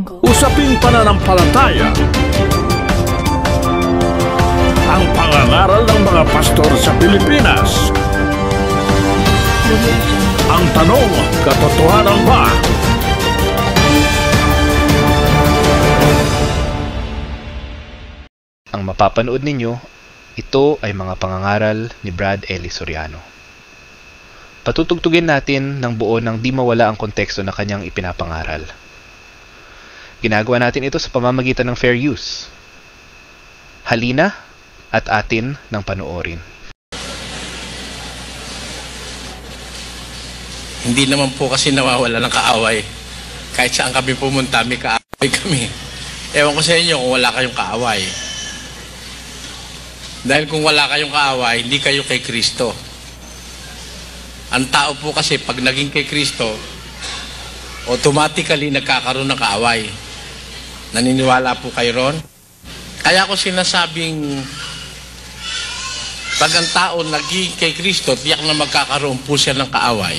Usaping pananampalataya. Ang pangangaral ng mga pastor sa Pilipinas. Ang tanong, katotohanan ba? Ang mapapanood ninyo, ito ay mga pangangaral ni Brad Eli Soriano. Patutugtugin natin ng buo nang di mawala ang konteksto na kanyang ipinapangaral. Ginagawa natin ito sa pamamagitan ng fair use. Halina at atin ng panoorin. Hindi naman po kasi nawawala ng kaaway. Kahit saan kami pumunta, may kaaway kami. Ewan ko sa inyo kung wala kayong kaaway. Dahil kung wala kayong kaaway, hindi kayo kay Kristo. Ang tao po kasi pag naging kay Kristo, automatically nagkakaroon ng kaaway. Naniniwala po kayo ron? Kaya ko sinasabing pag ang tao naging kay Kristo, tiyak na magkakaroon po siya ng kaaway.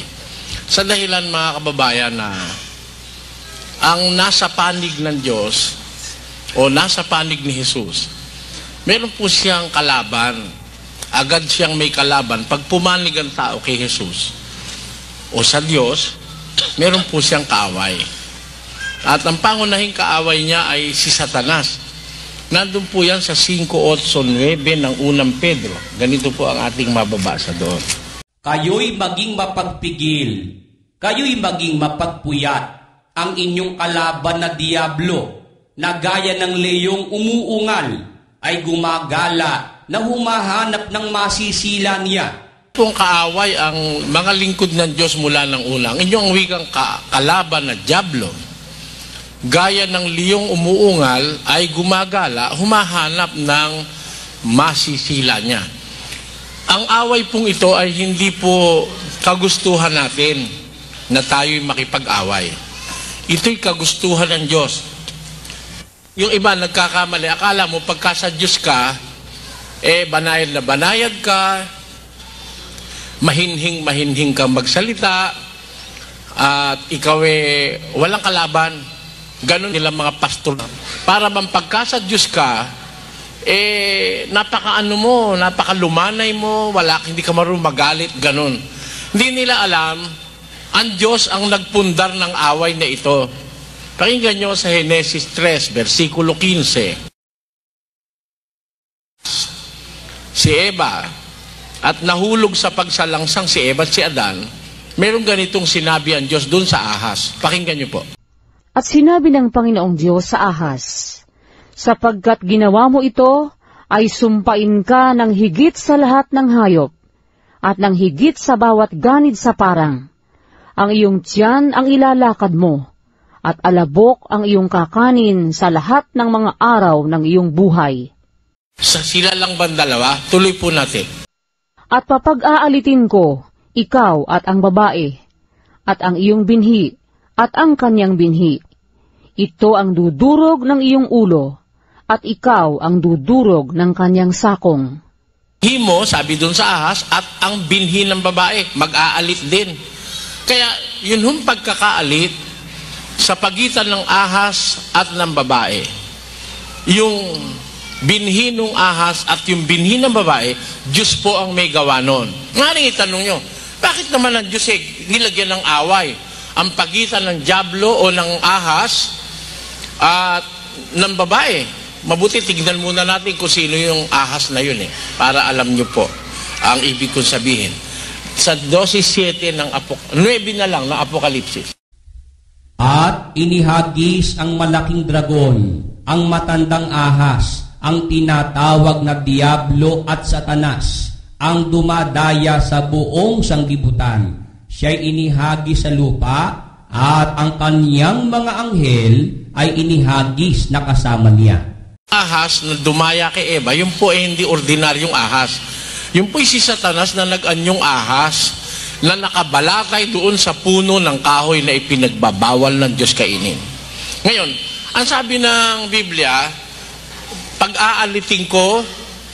Sa dahilan mga kababayan na ang nasa panig ng Diyos o nasa panig ni Jesus, meron po siyang kalaban. Agad siyang may kalaban. Pag pumanig ang tao kay Jesus o sa Diyos, meron po siyang kaaway. At ang pangunahing kaaway niya ay si Satanas. Nandun po yan sa 5:8-9 ng unang Pedro. Ganito po ang ating mababasa doon. Kayo'y maging mapagpigil, kayo'y maging mapagpuyat, ang inyong kalaban na diablo, na gaya ng leyong umuungal, ay gumagala na humahanap ng masisila niya. Pong kaaway ang mga lingkod ng Diyos mula ng una. Ang inyong wikang kalaban na diablo, gaya ng liyong umuungal, ay gumagala, humahanap ng masisila niya. Ang away pong ito ay hindi po kagustuhan natin na tayo'y makipag-away. Ito'y kagustuhan ng Diyos. Yung iba nagkakamali, akala mo pagka sa Diyos ka, banayad na banayad ka, mahinhing ka magsalita, at ikaw walang kalaban. Ganon nila mga pastor. Para bang pagka sa Diyos ka, napakalumanay mo, hindi ka marunong magalit, ganon. Hindi nila alam, ang Diyos ang nagpundar ng away na ito. Pakinggan nyo sa Genesis 3, versikulo 15. Si Eva, at nahulog sa pagsalangsang si Eva at si Adan, merong ganitong sinabi ang Diyos dun sa ahas. Pakinggan nyo po. At sinabi ng Panginoong Diyos sa ahas, sapagkat ginawa mo ito, ay sumpain ka ng higit sa lahat ng hayop, at ng higit sa bawat ganid sa parang. Ang iyong tiyan ang ilalakad mo, at alabok ang iyong kakanin sa lahat ng mga araw ng iyong buhay. Sa sila lang ba dalawa? Tuloy po natin. At papag-aalitin ko, ikaw at ang babae, at ang iyong binhi, at ang kanyang binhi. Ito ang dudurog ng iyong ulo, at ikaw ang dudurog ng kanyang sakong. Himo, sabi dun sa ahas, at ang binhi ng babae, mag-aalit din. Kaya, yun hong pagkakaalit sa pagitan ng ahas at ng babae. Yung binhi ng ahas at yung binhi ng babae, Diyos po ang may gawa nun. Ngayon itanong nyo, bakit naman ang Diyos nilagyan ng away? Ang pagitan ng diablo o ng ahas at ng babae. Mabuti tignan muna natin kung sino yung ahas na yun para alam nyo po ang ibig kong sabihin. Sa 12:7 ng 9 na lang ng Apokalipsis. At inihagis ang malaking dragon, ang matandang ahas, ang tinatawag na Diablo at Satanas, ang dumadaya sa buong sanglibutan. Siya'y inihagis sa lupa, at ang kanyang mga anghel ay inihagis na kasama niya. Ahas na dumaya kay Eva, yun po hindi ordinaryong ahas. Yun po si Satanas na nag-anyong ahas na nakabalakay doon sa puno ng kahoy na ipinagbabawal ng Diyos kainin. Ngayon, ang sabi ng Biblia, pag-aalitin ko,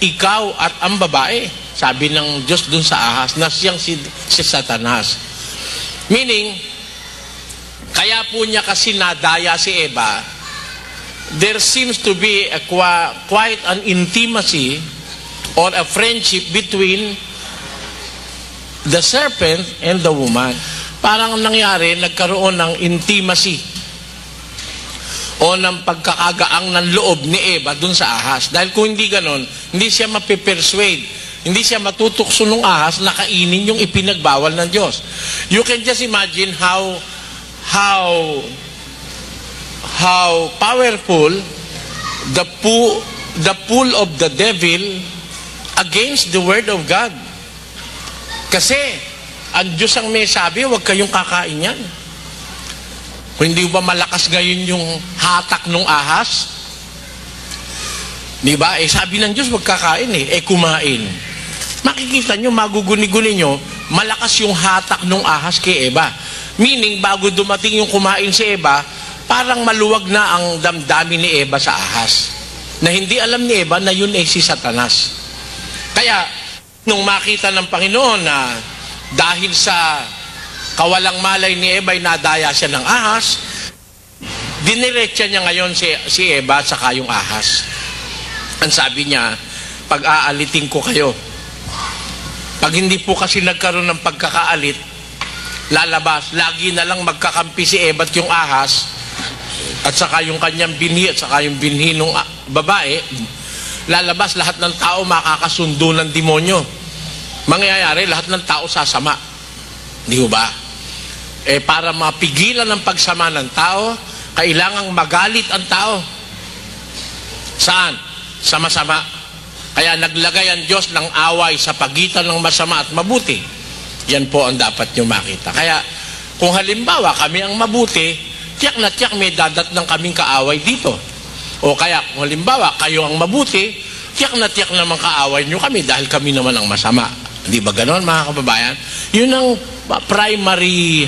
ikaw at ang babae. Sabi ng Diyos doon sa ahas na siyang si Satanas. Meaning, kaya po niya kasi nadaya si Eva there seems to be quite an intimacy or a friendship between the serpent and the woman. Parang nangyari, nagkaroon ng intimacy o ng pagkakagaang ng loob ni Eva dun sa ahas. Dahil kung hindi ganon, hindi siya mapipersuade, hindi siya matutukso ng ahas na kainin yung ipinagbawal ng Diyos. You can just imagine how powerful the pull of the devil against the word of God. Kasi ang Diyos ang may sabi, huwag kayong kakain yan. Kung hindi ba malakas ngayon yung hatak ng ahas? Di ba? Sabi ng Diyos, huwag kakain kumain. Makikita nyo, maguguni-guni nyo, malakas yung hatak ng ahas kay Eva. Meaning, bago dumating yung kumain si Eva, parang maluwag na ang damdamin ni Eva sa ahas. Na hindi alam ni Eva na yun si Satanas. Kaya, nung makita ng Panginoon na dahil sa kawalang malay ni Eva ay nadaya siya ng ahas, diniretsa niya ngayon si Eva at saka yung ahas. Ang sabi niya, pag-aalitin ko kayo. Pag hindi po kasi nagkaroon ng pagkakaalit, lalabas, lagi na lang magkakampi si Eva at yung ahas, at saka yung kanyang binhi, at saka yung binhi ng babae, lalabas, lahat ng tao makakasundo ng demonyo. Mangyayari, lahat ng tao sasama. Di ba? Para mapigilan ang pagsama ng tao, kailangang magalit ang tao. Saan? Sa masama. Kaya naglagay ang Diyos ng away sa pagitan ng masama at mabuti. Yan po ang dapat nyo makita. Kaya, kung halimbawa kami ang mabuti, tiyak na tiyak may dadatnang kaming kaaway dito. O kaya, kung halimbawa kayo ang mabuti, tiyak na tiyak naman kaaway nyo kami dahil kami naman ang masama. Hindi ba ganon, mga kababayan? Yun ang primary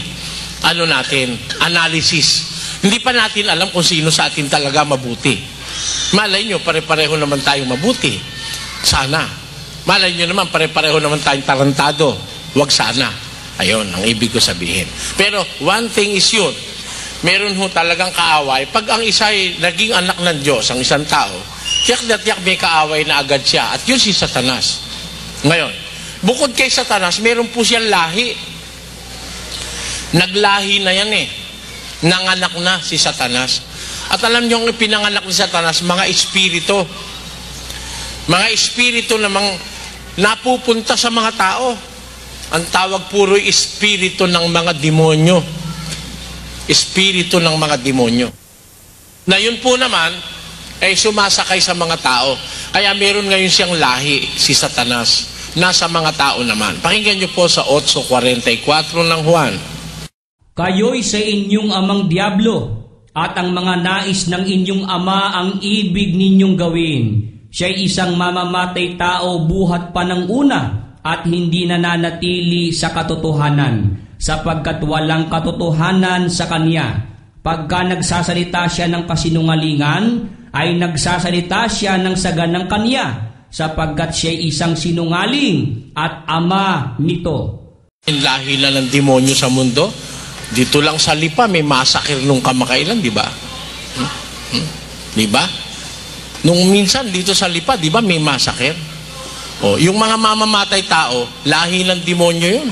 analysis. Hindi pa natin alam kung sino sa atin talaga mabuti. Malay nyo, pare-pareho naman tayong mabuti. Sana. Malay nyo naman, pare-pareho naman tayong tarantado. Huwag sana. Ayun, ang ibig ko sabihin. Pero one thing is yun, meron ho talagang kaaway. Pag ang isa ay naging anak ng Diyos, ang isang tao, tiyak na tiyak may kaaway na agad siya. At yun si Satanas. Ngayon, bukod kay Satanas, meron po siyang lahi. Naglahi na yan Nanganak na si Satanas. At alam niyo ang pinanganak ni Satanas, mga espiritu. Mga espiritu namang napupunta sa mga tao. Ang tawag puro'y espiritu ng mga demonyo. Espiritu ng mga demonyo. Na yun po naman, ay sumasakay sa mga tao. Kaya meron ngayon siyang lahi, si Satanas. Nasa mga tao naman. Pakinggan niyo po sa 8:44 ng Juan. Kayo'y sa inyong amang Diablo, at ang mga nais ng inyong ama ang ibig ninyong gawin. Siya'y isang mamamatay tao buhat pa ng una, at hindi nananatili sa katotohanan, sapagkat walang katotohanan sa kanya. Pagka nagsasalita siya ng kasinungalingan, ay nagsasalita siya ng saganang kanya, sapagkat siya'y isang sinungaling at ama nito. Lahi na ng demonyo sa mundo. Dito lang sa Lipa may masakir nung kamakailan, di ba? Di ba? Nung minsan dito sa Lipa, di ba may masakir? Yung mga mamamatay tao, lahi ng demonyo yun.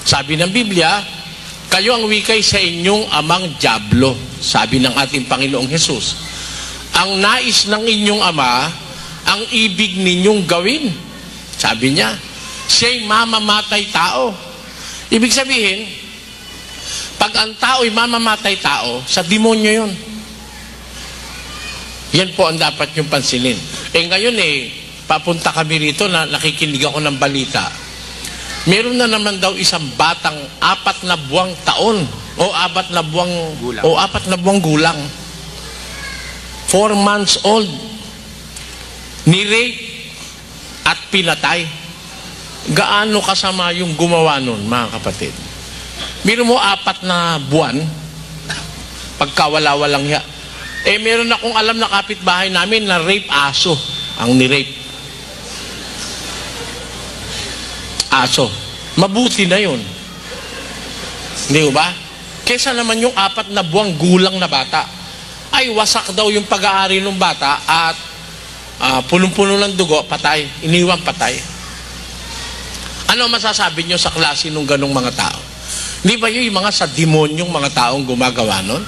Sabi ng Biblia, kayo ang wikay sa inyong amang Diablo, sabi ng ating Panginoong Hesus. Ang nais ng inyong ama, ang ibig ninyong gawin. Sabi niya, siya'y mamamatay tao. Ibig sabihin, pag ang tao'y mamamatay tao, sa demonyo yun. Yan po ang dapat yung pansinin. Ngayon papunta kami rito na nakikinig ako ng balita. Meron na naman daw isang batang 4 na buwang taon o 4 na buwang gulang. 4 months old. Ni-rape at pinatay. Gaano kasama yung gumawa nun, mga kapatid? Meron mo 4 na buwan, pagkawala-walang hiya. Meron akong alam na kapitbahay namin na rape aso ang ni-rape. Aso. Mabuti na yun. Hindi ba? Kesa naman yung 4 na buwang gulang na bata. ay wasak daw yung pag-aari ng bata at punong-puno ng dugo, patay. Iniwan patay. Ano masasabi nyo sa klase ng ganong mga tao? Hindi ba yung mga sa demonyong mga taong gumagawa nun?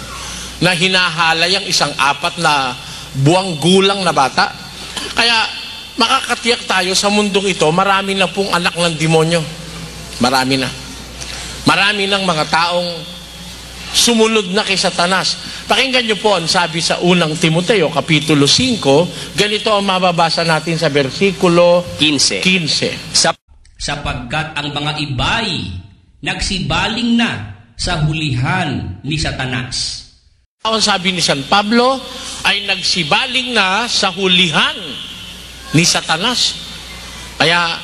Na hinahala yung isang 4 na buwang gulang na bata? Kaya makakatiyak tayo sa mundong ito, marami na pong anak ng demonyo. Marami na. Marami ng mga taong sumunod na kay Satanas. Pakinggan nyo po ang sabi sa unang Timoteo, Kapitulo 5, ganito ang mababasa natin sa versikulo 15. Sapagkat ang mga iba'y nagsibaling na sa hulihan ni Satanas. Ang sabi ni San Pablo ay nagsibaling na sa hulihan ni Satanas. Kaya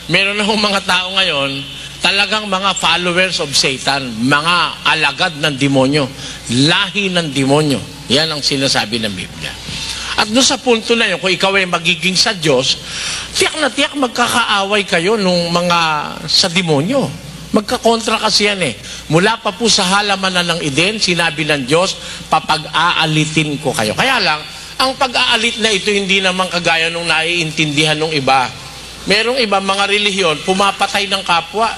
meron na mga tao ngayon talagang mga followers of Satan, mga alagad ng demonyo, lahi ng demonyo. Yan ang sinasabi ng Biblia. At doon sa punto na yun, kung ikaw ay magiging sa Diyos, tiyak na tiyak magkakaaway kayo nung mga sa demonyo. Magkakontra kasi yan eh. Mula pa po sa halamanan ng Eden, sinabi ng Diyos, papag-aalitin ko kayo. Kaya lang, ang pag-aalit na ito hindi naman kagaya nung naiintindihan ng iba. Merong iba, mga relihiyon, pumapatay ng kapwa.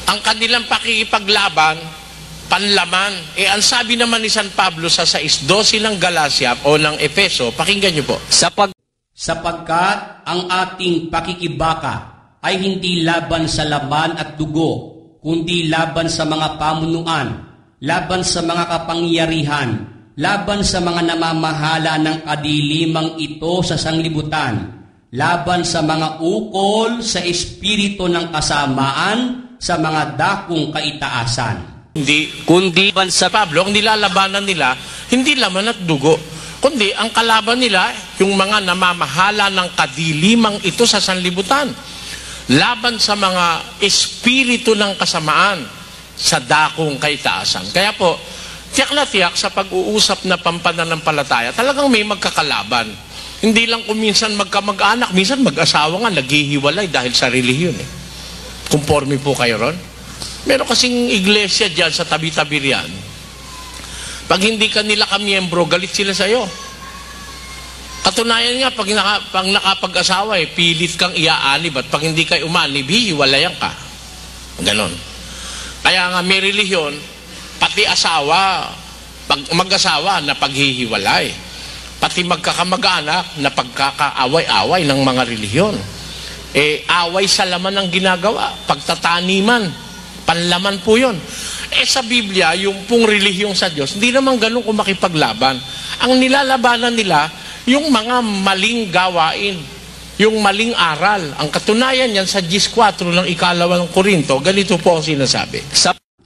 Ang kanilang pakikipaglaban, panlaman. Ang sabi naman ni San Pablo sa 6:12 ng Galacia o ng Efeso, pakinggan nyo po. Sapagkat ang ating pakikibaka ay hindi laban sa laman at dugo, kundi laban sa mga pamunuan, laban sa mga kapangyarihan, laban sa mga namamahala ng kadilimang ito sa sanglibutan, laban sa mga ukol sa espiritu ng kasamaan sa mga dakong kaitaasan. Kundi sa Pablo, ang nilalabanan nila, hindi laman at dugo, kundi ang kalaban nila, yung mga namamahala ng kadilimang ito sa sanlibutan. Laban sa mga espiritu ng kasamaan sa dakong kaitaasan. Kaya po, tiyak na tiyak sa pag-uusap na pampananampalataya, talagang may magkakalaban. Hindi lang kung minsan magkamag-anak, minsan mag-asawa nga, naghihiwalay dahil sa relihiyon. Conforme po kayo ron? Meron kasing iglesia dyan sa tabi-tabi riyan. Pag hindi ka nila kamiyembro, galit sila sa'yo. Katunayan nga, pag nakapag-asawa, pilit kang iaanib at pag hindi ka umanib, hihiwalayan ka. Ganon. Kaya nga may relihiyon, pati asawa, pag mag-asawa na paghihiwalay. Pati magkakamag-anak na pagkakaaway-away ng mga relihiyon. Away sa laman ang ginagawa, pagtataniman, panlaman po yun. Sa Biblia, yung pong relihiyong sa Diyos, hindi naman ganun kung makipaglaban. Ang nilalabanan nila, yung mga maling gawain, yung maling aral. Ang katunayan yan sa 10:4 ng 2 Korinto, ganito po ang sinasabi.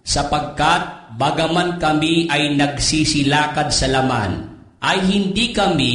Sapagkat bagaman kami ay nagsisilakad sa laman, ay hindi kami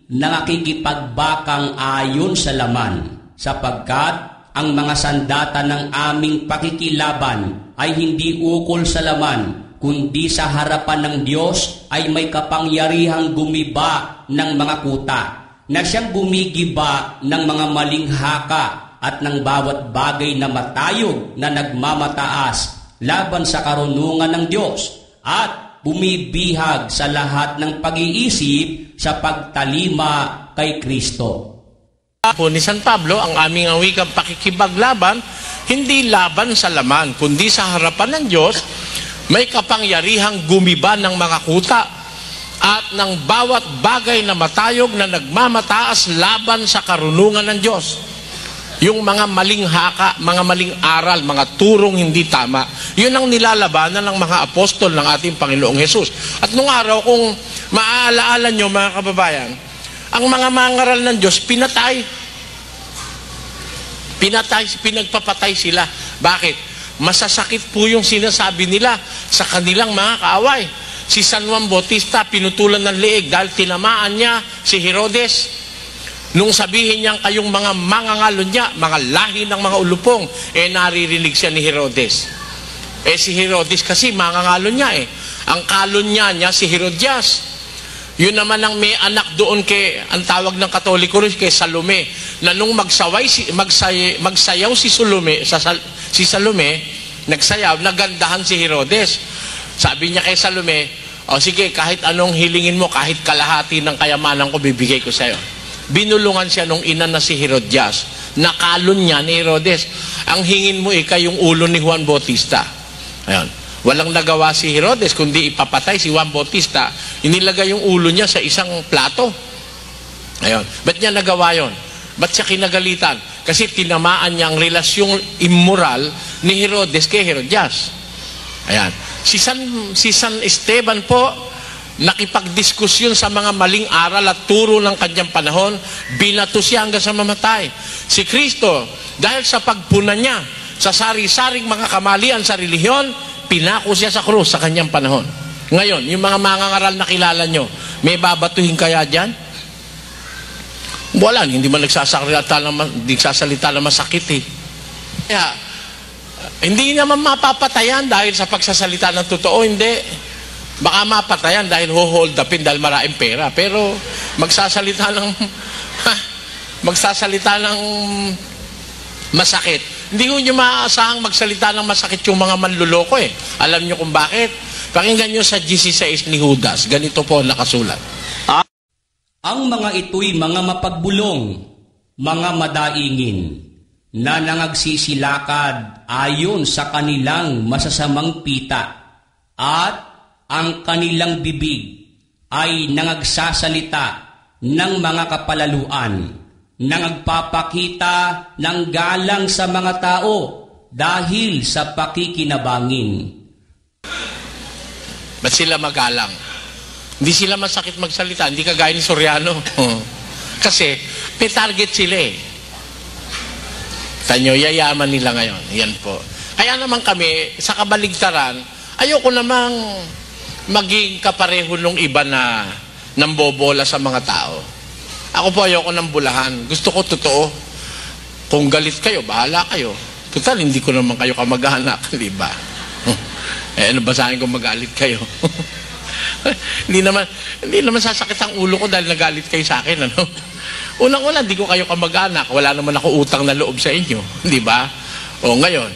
nakikipagbakang ayon sa laman, sapagkat ang mga sandata ng aming pakikilaban ay hindi ukol sa laman, kundi sa harapan ng Diyos ay may kapangyarihang gumiba ng mga kuta, na siyang gumigiba ng mga maling haka at ng bawat bagay na matayog na nagmamataas laban sa karunungan ng Diyos, at bumibihag sa lahat ng pag-iisip sa pagtalima kay Kristo. Po ni San Pablo, ang aming wikang pakikipaglaban, hindi laban sa laman, kundi sa harapan ng Diyos, may kapangyarihang gumiba ng mga kuta at ng bawat bagay na matayog na nagmamataas laban sa karunungan ng Diyos. Yung mga maling haka, mga maling aral, mga turong hindi tama, yun ang nilalabanan ng mga apostol ng ating Panginoong Hesus. At nung araw, kung maaalaala nyo mga kababayan, ang mga mangaral ng Diyos, pinagpapatay sila. Bakit? Masasakit po yung sinasabi nila sa kanilang mga kaaway. Si San Juan Bautista, pinutulan ng leeg dahil tinamaan niya si Herodes. Nung sabihin niyang kayong mga mangangalon niya, mga lahi ng mga ulupong, naririnig siya ni Herodes. Si Herodes kasi mangangalon niya Ang kalon niya si Herodias. Yun naman ang may anak doon ang tawag ng Katoliko rin kay Salome, na nung magsayaw si Salome, nagsayaw, nagandahan si Herodes. Sabi niya kay Salome, O sige, kahit anong hilingin mo, kahit kalahati ng kayamanan ko, bibigay ko sa'yo. Binulungan siya nung ina na si Herodias. Nakalon niya ni Herodes. Ang hingin mo yung ulo ni Juan Bautista. Ayan. Walang nagawa si Herodes kundi ipapatay si Juan Bautista. Inilagay yung ulo niya sa isang plato. Ayan. Ba't niya nagawa yon? Ba't siya kinagalitan? Kasi tinamaan niya ang relasyong immoral ni Herodes kay Herodias. Ayan. Si San Esteban po, nakipagdiskusyon sa mga maling aral at turo ng kanyang panahon, binato siya hanggang sa mamatay. Si Kristo, dahil sa pagpuna niya sa sari-saring mga kamalian sa relihiyon, pinako siya sa krus sa kanyang panahon. Ngayon, yung mga mangangaral na kilala nyo, may babatuhin kaya dyan? Wala, hindi man nagsasalita ng masakit eh. Kaya, hindi naman mapapatayan dahil sa pagsasalita ng totoo, hindi. Baka mapatayan dahil hold upin dahil maraming pera. Pero magsasalita ng masakit. Hindi ko nyo maaasahang magsalita ng masakit yung mga manluloko eh. Alam nyo kung bakit? Pakinggan nyo sa 16 ni Judas. Ganito po nakasulat. Ang mga ito'y mga mapagbulong, mga madaingin, na nangagsisilakad ayon sa kanilang masasamang pita, at ang kanilang bibig ay nangagsasalita ng mga kapalaluan, nangagpapakita ng galang sa mga tao dahil sa pakikinabangin. Ba't sila magalang? Hindi sila masakit magsalita, hindi kagaya ni Soriano. Kasi may target sila eh. Tanyo, yayaman nila ngayon. Yan po. Kaya naman kami, sa kabaligtaran, ayoko namang maging kapareho nung iba na nambobola sa mga tao. Ako po ayoko ng bulahan. Gusto ko totoo. Kung galit kayo, bahala kayo. Total, hindi ko naman kayo kamag-anak, di ba? Ano basahin kung magalit kayo? hindi naman sasakit ang ulo ko dahil nagalit kayo sa akin, ano? Unang-una, hindi ko kayo kamag-anak. Wala naman ako utang na loob sa inyo, di ba? O ngayon,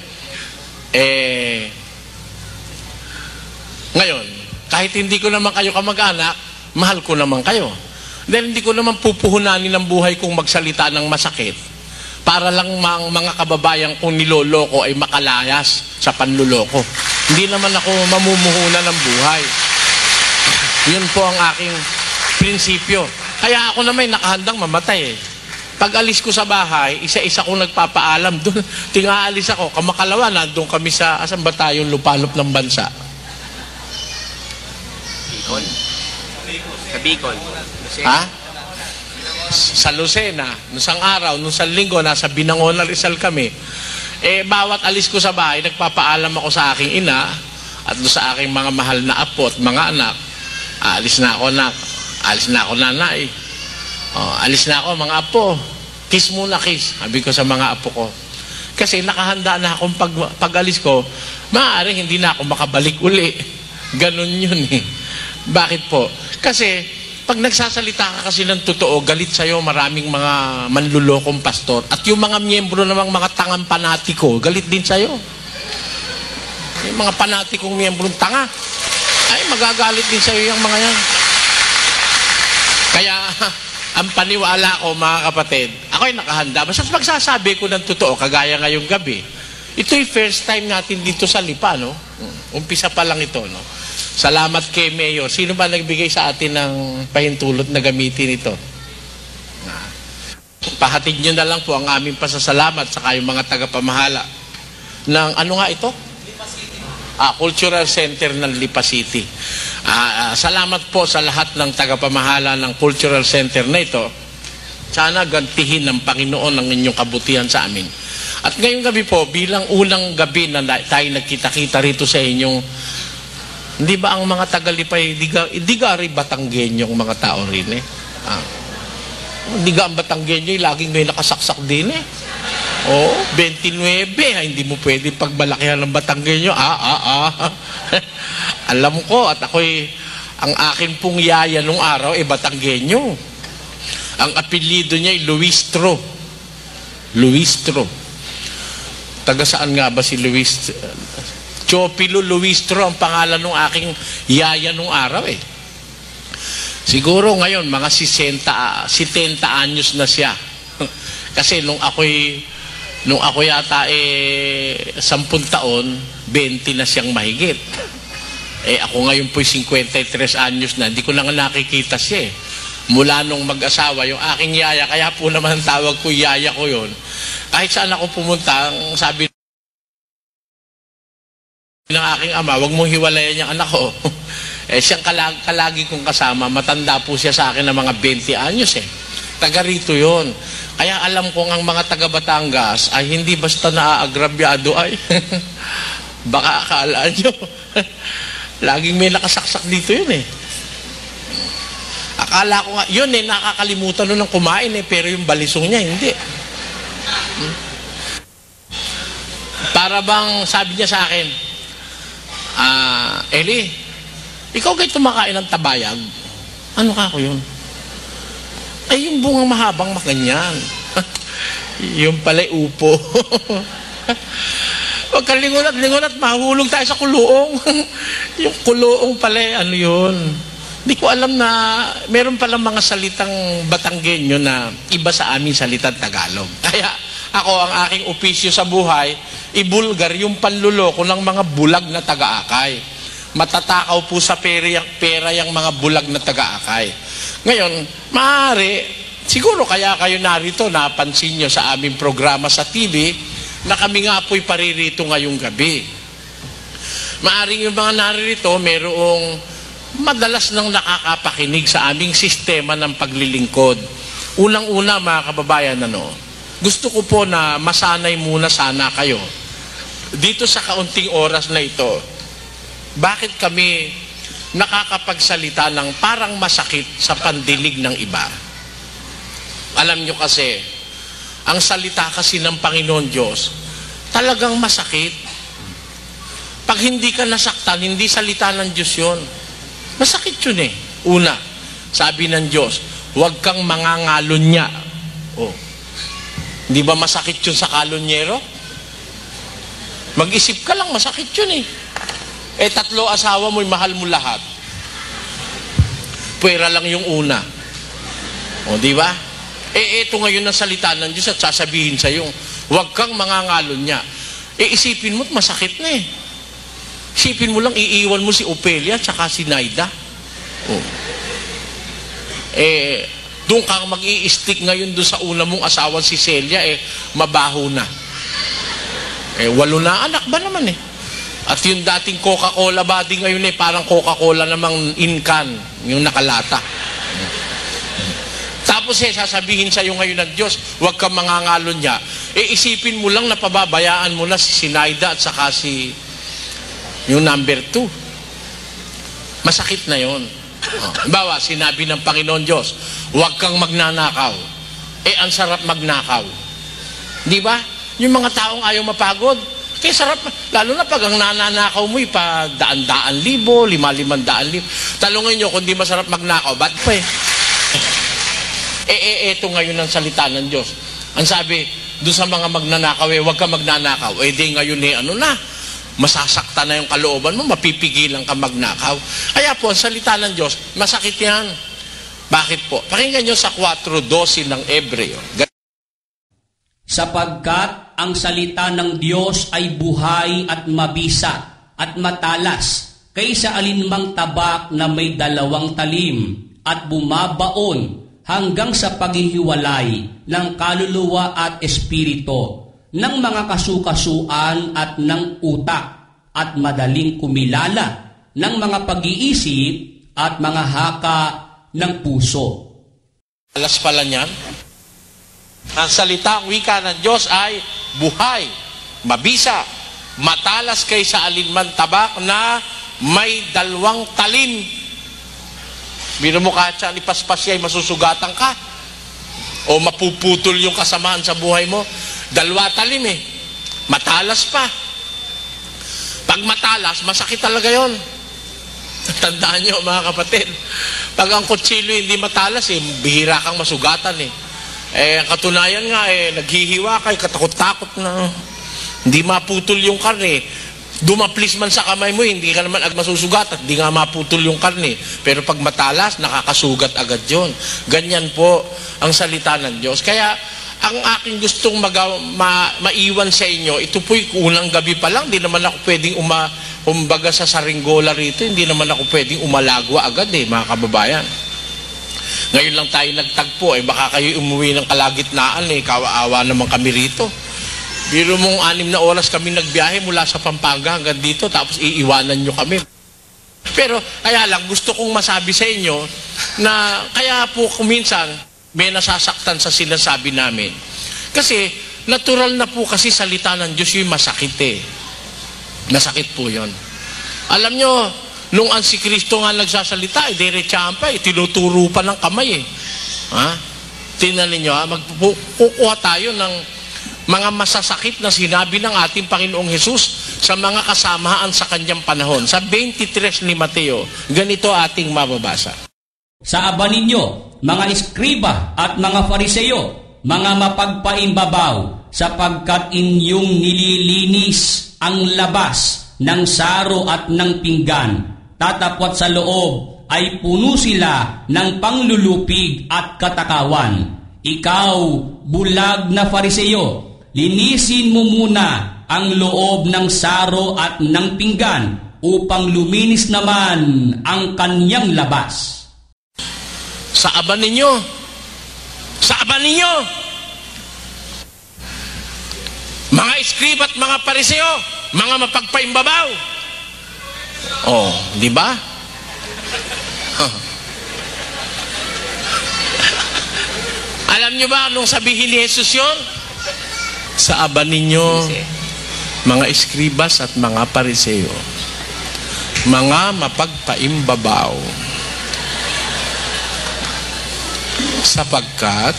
kahit hindi ko naman kayo kamag-anak, mahal ko naman kayo. Dahil hindi ko naman pupuhunanin ang buhay kong magsalita ng masakit para lang mga kababayan kong niloloko ay makalayas sa panluloko. Hindi naman ako mamumuhunan ng buhay. Yun po ang aking prinsipyo. Kaya ako naman nakahandang mamatay eh. Pag alis ko sa bahay, isa-isa kong nagpapaalam doon. Tinga-alis ako, kamakalawa, nandun kami sa, asan ba tayong lupalop ng bansa? Bicol? Sa Bicol. Ha? Sa Lucena. Nung isang araw, nung isang linggo, nasa Binangonan, Rizal kami. Bawat alis ko sa bahay, nagpapaalam ako sa aking ina at doon sa aking mga mahal na apo at mga anak. Alis na ako, nak. Alis na ako, nanay. Alis na ako, mga apo. Kiss muna, kiss. Sabi ko sa mga apo ko. Kasi nakahanda na akong pag-alis ko, maaaring hindi na ako makabalik uli. Ganon yun eh. Bakit po? Kasi, pag nagsasalita ka kasi ng totoo, galit sa'yo maraming mga manlulokong pastor. At yung mga miyembro namang mga tangang panatiko, galit din sa'yo. Yung mga panatikong miyembrong tanga, ay magagalit din sa'yo yung mga yan. Kaya, ang paniwala ko, mga kapatid, ako'y nakahanda. Basta magsasabi ko ng totoo, kagaya ngayong gabi. Ito'y first time natin dito sa Lipa, no? Umpisa pa lang ito, no? Salamat kay Mayor. Sino ba nagbigay sa atin ng pahintulot na gamitin ito? Pahatid nyo na lang po ang aming pasasalamat sa kayong mga tagapamahala ng, ano nga ito? Lipa City. Cultural Center ng Lipa City. Salamat po sa lahat ng tagapamahala ng Cultural Center na ito. Sana gantihin ng Panginoon ang inyong kabutihan sa amin. At ngayong gabi po, bilang unang gabi na tayo nagkita-kita rito sa inyong, hindi ba ang mga taga-Lipay, di gari Batanggenyo ang mga tao rin eh. Hindi ga ang Batanggenyo, laging may nakasaksak din eh. 29, hindi mo pwede pagbalakihan ng Batanggenyo. Alam ko, at ako'y, ang akin pong yaya nung araw, Batanggenyo. Ang apelyido niya ay Luistro. Luistro. Taga saan nga ba si Luis? Chopilo Luistro ang pangalan ng aking yaya nung araw eh. Siguro ngayon, mga 70 anyos na siya. Kasi nung ako yata 10 taon, 20 na siyang mahigit. Ako ngayon po'y 53 anyos na, hindi ko na nga nakikita siya eh. Mula nung mag-asawa, yung aking yaya, kaya po naman tawag ko yaya ko yon. Kahit saan ako pumunta, ang sabi ng aking ama, wag mong hiwalayan yung anak ko. Siyang kalagi kong kasama, matanda po siya sa akin ng mga 20 anyos eh. Taga rito yun. Kaya alam kong ang mga taga Batangas ay hindi basta naaagrabyado ay. Baka akala nyo. Laging may nakasaksak dito yun eh. Akala ko nga, yun eh, nakakalimutan nun ng kumain eh, pero yung balisong niya, hindi. Para bang sabi niya sa akin, Eli, ikaw kayo tumakain ng tabayag? Ano ka ko yun? Ay, yung bungang mahabang makanyan. Yung pala'y upo. Huwag kang lingulat, mahulog tayo sa kuluong. Yung kuluong pala'y, ano yun? Hindi ko alam na meron palang mga salitang Batanggenyo na iba sa aming salitang Tagalog. Kaya ako, ang aking opisyo sa buhay, ibulgar yung panluloko ng mga bulag na taga-akay. Matatakaw po sa pera yung mga bulag na taga-akay. Ngayon, maaari, siguro kaya kayo narito, napansin nyo sa aming programa sa TV, na kami nga po'y paririto ngayong gabi. Maaring yung mga naririto, merong madalas nang nakakapakinig sa aming sistema ng paglilingkod. Unang-una, mga kababayan, gusto ko po na masanay muna sana kayo. Dito sa kaunting oras na ito, bakit kami nakakapagsalita ng parang masakit sa pandinig ng iba? Alam nyo kasi, ang salita kasi ng Panginoon Diyos, talagang masakit. Pag hindi ka nasaktan, hindi salita ng Diyos yun. Masakit yun eh. Una, sabi ng Diyos, huwag kang mangangalunya. Hindi ba masakit yun sa kalunyero? Mag-isip ka lang, masakit yun eh. 3 asawa mo'y mahal mo lahat. Pwera lang yung una. Di ba? Ito ngayon ang salita ng Diyos at sasabihin sa'yo, huwag kang mangangalunya. Isipin mo't masakit na eh. Isipin mo lang, iiwan mo si Opelia at saka si Naida. Doon kang mag-i-stick ngayon doon sa una mong asawan si Celia, mabaho na. 8 na anak ba naman eh. At yung dating Coca-Cola body ngayon parang Coca-Cola namang in-can, yung nakalata. Tapos sasabihin sa'yo ngayon ng Diyos, huwag kang mangangalon niya. Isipin mo lang na pababayaan mo na si Sinaida at saka si yung number 2. Masakit na yon. Bawa, sinabi ng Panginoon Diyos, huwag kang magnanakaw. Ang sarap magnakaw. Di ba? Yung mga taong ayaw mapagod, kaya sarap, lalo na pag ang nananakaw mo pa 100,000, 500,000. Talungin nyo, kung di masarap magnakaw, ba't pa eh? Ito ngayon ang salita ng Diyos. Ang sabi, doon sa mga magnanakaw, huwag ka magnanakaw. Di ngayon masasakta na yung kalooban mo, mapipigilan ka magnakaw. Kaya po, ang salita ng Diyos, masakit yan. Bakit po? Pakinggan nyo sa 4:12 ng Hebreo. Sapagkat ang salita ng Diyos ay buhay at mabisa at matalas kaysa alinmang tabak na may 2 talim at bumabaon hanggang sa paghihiwalay ng kaluluwa at espiritu, ng mga kasukasuan at ng utak, at madaling kumilala ng mga pag-iisip at mga haka ng puso. Alas pala niyan, ang salitang wika ng Diyos ay buhay, mabisa, matalas kaysa alinman tabak na may 2 talim. Biro mo kahit siya ipaspas siya ay masusugatan ka o mapuputol yung kasamaan sa buhay mo. 2 talim matalas pa. Pag matalas, masakit talaga yon. Tandaan nyo mga kapatid, pag ang kutsilyo hindi matalas bihira kang masugatan ang katunayan nga naghihiwa kay katakot-takot na hindi maputol yung karne. Dumaplis man sa kamay mo, hindi ka naman masusugat at di nga maputol yung karne. Pero pag matalas, nakakasugat agad yon. Ganyan po ang salita ng Diyos. Kaya ang aking gustong maiwan sa inyo, ito po'y unang gabi pa lang, hindi naman ako pwedeng umbaga sa saringgola rito, hindi naman ako pwedeng umalagwa agad mga kababayan. Ngayon lang tayo nagtagpo, baka kayo umuwi ng kalagitnaan, kawa-awa naman kami rito. Biro mong 6 na oras kami nagbiyahe mula sa Pampanga hanggang dito, tapos iiwanan nyo kami. Pero kaya lang, gusto kong masabi sa inyo na kaya po kuminsan may nasasaktan sa sinasabi namin. Kasi natural na po kasi salita ng Diyos yung masakit Masakit po yun. Alam nyo, nung ang si Kristo nga nagsasalita, diretsahan pa, tinuturo pa ng kamay Tingnan ninyo, kukuha tayo ng mga masasakit na sinabi ng ating Panginoong Hesus sa mga kasamaan sa kanyang panahon. Sa 23 ni Mateo, ganito ating mababasa. Sa aba ninyo, mga eskriba at mga fariseyo, mga mapagpaimbabaw, sapagkat inyong nililinis ang labas ng saro at ng pinggan, tatapwat sa loob ay puno sila ng panglulupig at katakawan. Ikaw, bulag na fariseyo, linisin mo muna ang loob ng saro at ng pinggan upang luminis naman ang kanyang labas. Sa aba ninyo, mga eskriba at mga pariseo, mga mapagpaimbabaw. Di ba? Alam nyo ba anong sabihin ni Jesus yun? Sa aba ninyo, mga eskribas at mga pariseo, mga mapagpaimbabaw, sapagkat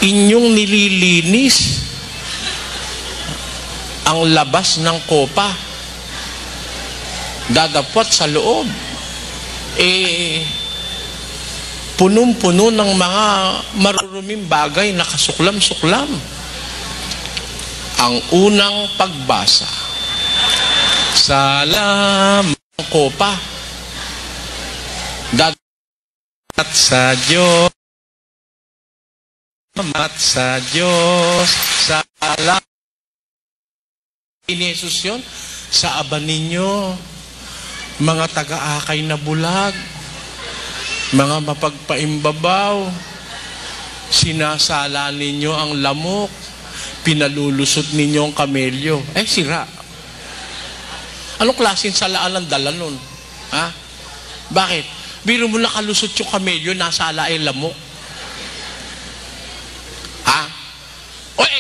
inyong nililinis ang labas ng kopa, dadapot sa loob, punong-puno ng mga maruruming bagay na kasuklam-suklam. Ang unang pagbasa sa lamang kopa, dadat sa Diyos, sa Diyos, sa lamang. Ni Jesus yun, sa aba ninyo, mga taga-akay na bulag, mga mapagpaimbabaw, sinasala ninyo ang lamok, pinalulusot ninyo ang kamelyo. Sira. Anong klaseng salaan ang dala nun? Bakit? Biro mo nakalusot yung kamelyo, nasala ay lamok.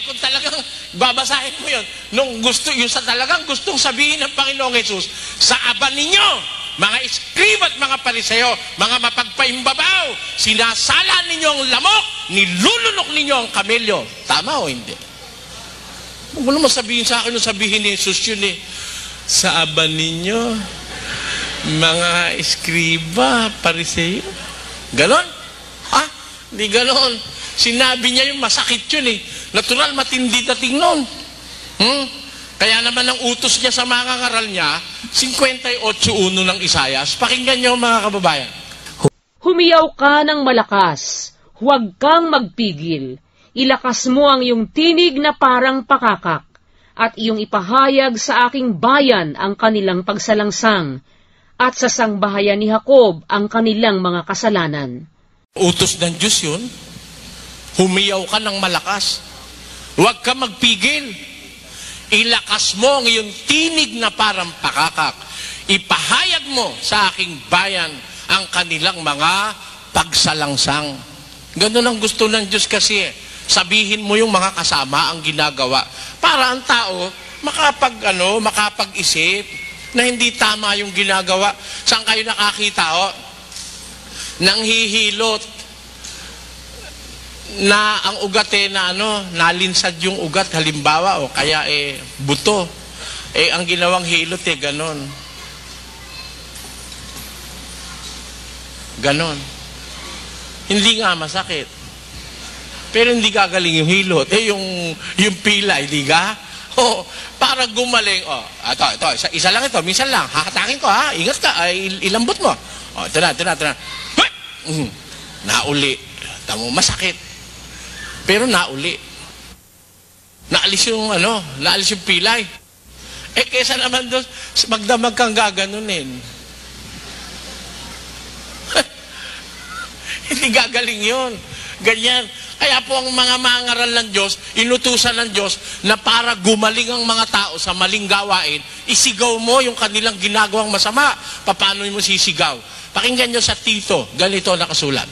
Kung talagang babasahin mo yun, yung sa talagang gustong sabihin ng Panginoong Hesus, sa aba ninyo, mga eskriba at mga pariseo, mga mapagpaimbabaw, sinasala ninyo ang lamok, nilulunok ninyo ang kamelyo. Tama o hindi? Huwag mo naman sabihin sa akin, sabihin ni Jesus yun sa aba ninyo, mga eskriba, pariseo. Ganon? Hindi ganon. Sinabi niya yung masakit yun Natural, matindi dating nun. Kaya naman ang utos niya sa mga ngaral niya, 58:1 ng Isayas. Pakinggan niyo mga kababayan. Humiyaw ka ng malakas, huwag kang magpigil. Ilakas mo ang iyong tinig na parang pakakak, at iyong ipahayag sa aking bayan ang kanilang pagsalangsang, at sa sangbahayan ni Jacob ang kanilang mga kasalanan. Utos ng Diyos yun. Humiyaw ka ng malakas. Huwag ka magpigil. Ilakas mo ang iyong tinig na parang pakakak. Ipahayag mo sa aking bayan ang kanilang mga pagsalangsang. Ganun ang gusto ng Diyos kasi. Sabihin mo yung mga kasama ang ginagawa para ang tao makapag-isip na hindi tama yung ginagawa. Saan kayo nakakita nanghihilot na ang ugat nalinsad yung ugat halimbawa o kaya buto. Ang ginawang hilot ganon. Ganon. Hindi nga masakit. Pero hindi gagaling yung hilot. Yung pila, hindi ga? Oh, para gumaling. Oh, ito, isa lang ito, minsan lang. Hahatakin ko, ha? Ingat ka, ay, ilambot mo. Oh, ito na. Nauli. Tamo, masakit. Pero nauli. Naalis yung pilay. Kesa naman doon, magdamag kang gaganunin. Hindi gagaling yun. Ganyan. Kaya po ang mga mangaral ng Diyos, inutusan ng Diyos na para gumaling ang mga tao sa maling gawain, isigaw mo yung kanilang ginagawang masama. Paano mo sisigaw? Pakinggan nyo sa Tito, ganito nakasulat.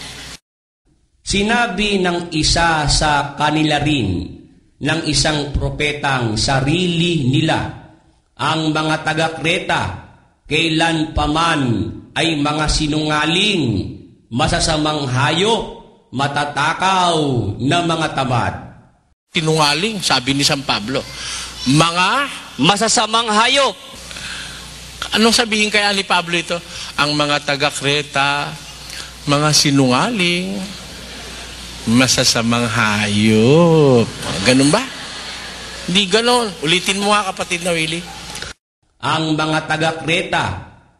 Sinabi ng isa sa kanila rin, ng isang propetang sarili nila, ang mga taga-Kreta, kailan paman ay mga sinungaling, masasamang hayop, matatakaw na mga tamad. Sinungaling, sabi ni San Pablo. Mga masasamang hayop. Anong sabihin kaya ni Pablo ito? Ang mga taga-Kreta, mga sinungaling, masasamang hayop. Ganun ba? Hindi ganon. Ulitin mo nga, kapatid na Willie. Ang mga taga-Kreta,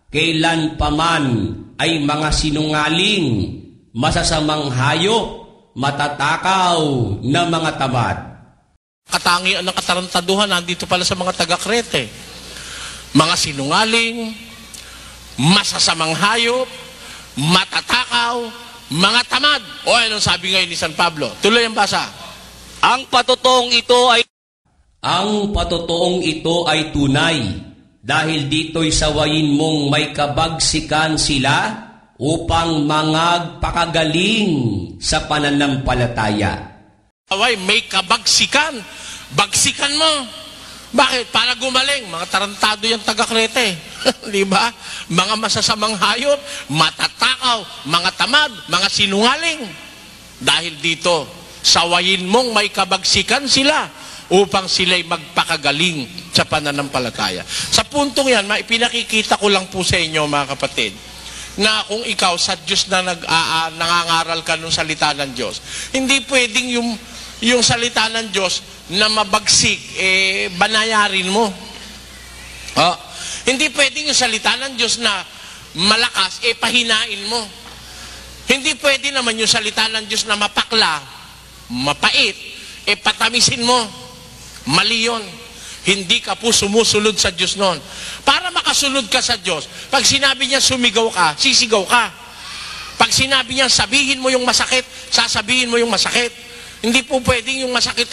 kailan paman ay mga sinungaling, masasamang hayop, matatakaw na mga tamad. Katangian ng katarantaduhan nandito pala sa mga taga-Krete. Mga sinungaling, masasamang hayop, matatakaw, mga tamad. O anong sabi ngayon ni San Pablo? Tuloy ang basa. Ang patotoong ito ay tunay, dahil dito'y sawayin mong may kabagsikan sila upang mangagpakagaling sa pananampalataya. Away, may kabagsikan. Bagsikan mo. Bakit? Para gumaling. Mga tarantado yung taga-Krete. Di ba? Mga masasamang hayop, matatakaw, mga tamad, mga sinungaling. Dahil dito, sawayin mong may kabagsikan sila upang sila'y magpakagaling sa pananampalataya. Sa puntong yan, ipinakikita ko lang po sa inyo, mga kapatid, na kung ikaw sa Diyos na nangangaral ka ng salita ng Diyos, hindi pwedeng yung salita ng Diyos na mabagsik, banayarin mo. Hindi pwedeng yung salita ng Diyos na malakas, pahinain mo. Hindi pwede naman yung salita ng Diyos na mapakla, mapait, patamisin mo. Mali yun. Hindi ka po sumusunod sa Diyos noon. Para makasunod ka sa Diyos, pag sinabi niya sumigaw ka, sisigaw ka. Pag sinabi niya sabihin mo yung masakit, sasabihin mo yung masakit. Hindi po pwedeng yung masakit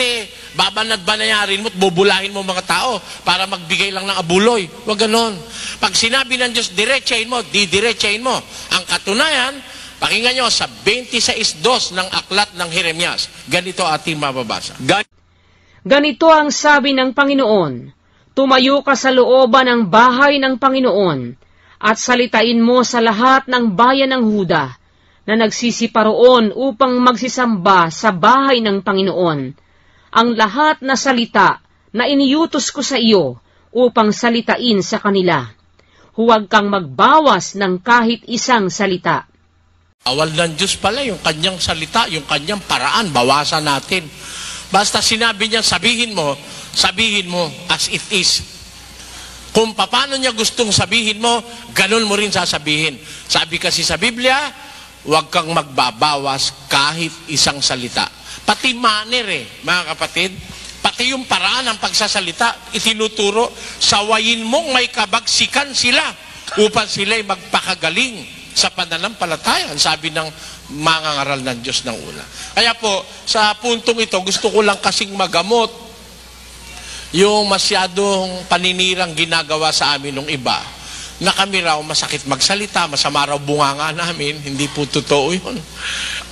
babanad-banayarin mo at bubulahin mo mga tao para magbigay lang ng abuloy. Huwag ganon. Pag sinabi ng Diyos, diretsahin mo, didiretsahin mo. Ang katunayan, pakinggan nyo sa 26:2 ng aklat ng Jeremias. Ganito ating mababasa. Ganito ang sabi ng Panginoon, tumayo ka sa looban ng bahay ng Panginoon at salitain mo sa lahat ng bayan ng Huda na nagsisiparoon upang magsisamba sa bahay ng Panginoon ang lahat na salita na iniutos ko sa iyo upang salitain sa kanila. Huwag kang magbawas ng kahit isang salita. Awal ng Diyos pala yung kanyang salita, yung kanyang paraan, bawasan natin. Basta sinabi niya, sabihin mo as it is. Kung paano niya gustong sabihin mo, ganun mo rin sasabihin. Sabi kasi sa Biblia, huwag kang magbabawas kahit isang salita. Pati manner mga kapatid, pati yung paraan ng pagsasalita, itinuturo, sawayin mong may kabagsikan sila upang sila'y magpakagaling sa pananampalataya. Sabi ng mangangaral ng Diyos ng una. Kaya po, sa puntong ito, gusto ko lang kasing magamot yung masyadong paninirang ginagawa sa amin ng iba, na kami raw masakit magsalita, masama raw bunganga namin. Hindi po totoo yun.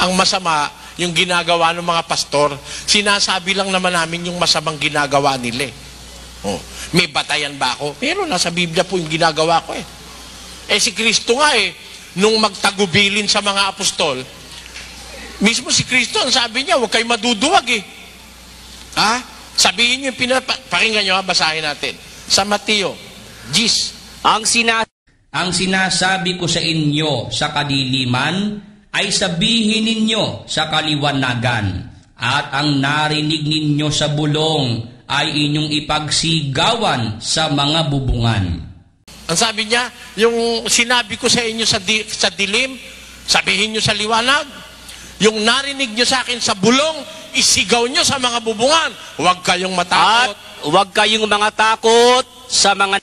Ang masama, yung ginagawa ng mga pastor, sinasabi lang naman namin yung masamang ginagawa nila. May batayan ba ako? Pero nasa Biblia po yung ginagawa ko si Kristo nga nung magtagubilin sa mga apostol, mismo si Kristo, ang sabi niya, huwag kayo maduduwag Sabihin niyo yung pakinggan niyo, basahin natin. Sa Mateo 10. Ang sinasabi ko sa inyo sa kadiliman, ay sabihin ninyo sa kaliwanagan, at ang narinig ninyo sa bulong, ay inyong ipagsigawan sa mga bubungan. Ang sabi niya, yung sinabi ko sa inyo sa dilim, sabihin nyo sa liwanag. Yung narinig nyo sa akin sa bulong, isigaw nyo sa mga bubungan. Huwag kayong matakot. At huwag kayong mga takot sa mga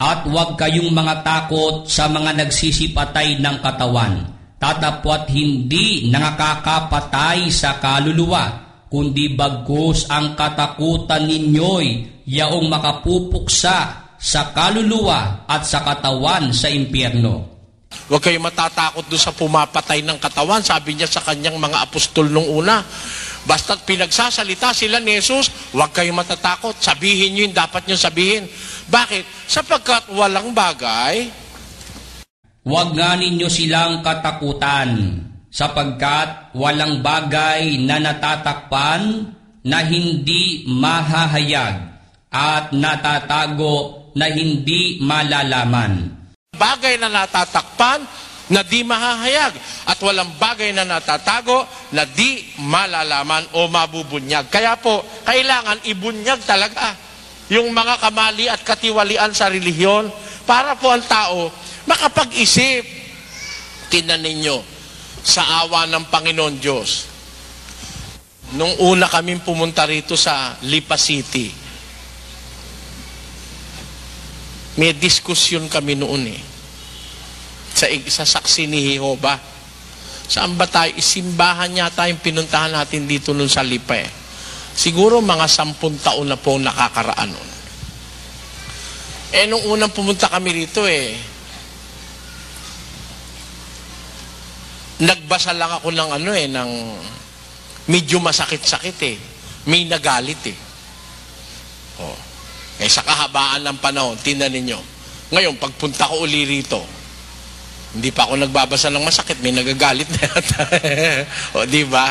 At huwag kayong mga takot sa mga nagsisipatay ng katawan, tatapwat hindi nakakapatay sa kaluluwa, kundi bagkus ang katakutan ninyo'y yaong makapupuksa sa kaluluwa at sa katawan sa impyerno. Huwag kayong matatakot doon sa pumapatay ng katawan. Sabi niya sa kanyang mga apostol nung una. Basta't pinagsasalita sila ni Jesus, huwag kayong matatakot. Sabihin nyo yung dapat nyo sabihin. Bakit? Sapagkat walang bagay. Huwag nga ninyo silang katakutan, sapagkat walang bagay na natatakpan na hindi mahahayag at natatago na hindi malalaman. Bagay na natatakpan na di mahahayag at walang bagay na natatago na di malalaman o mabubunyag. Kaya po, kailangan ibunyag talaga yung mga kamali at katiwalian sa relihiyon para po ang tao makapag-isip. Tingnan ninyo, sa awa ng Panginoon Diyos, nung una kaming pumunta rito sa Lipa City, may diskusyon kami noon sa saksi ni Jehovah. Saan ba tayo? Isimbahan yata yung pinuntahan natin dito nun sa Lipa Siguro mga 10 taon na po nakakaraan nun. Nung unang pumunta kami rito nagbasa lang ako ng ng medyo masakit-sakit May nagalit sa kahabaan ng panahon, tingnan ninyo. Ngayon, pagpunta ko uli rito, hindi pa ako nagbabasa ng masakit, may nagagalit na yata. Di ba?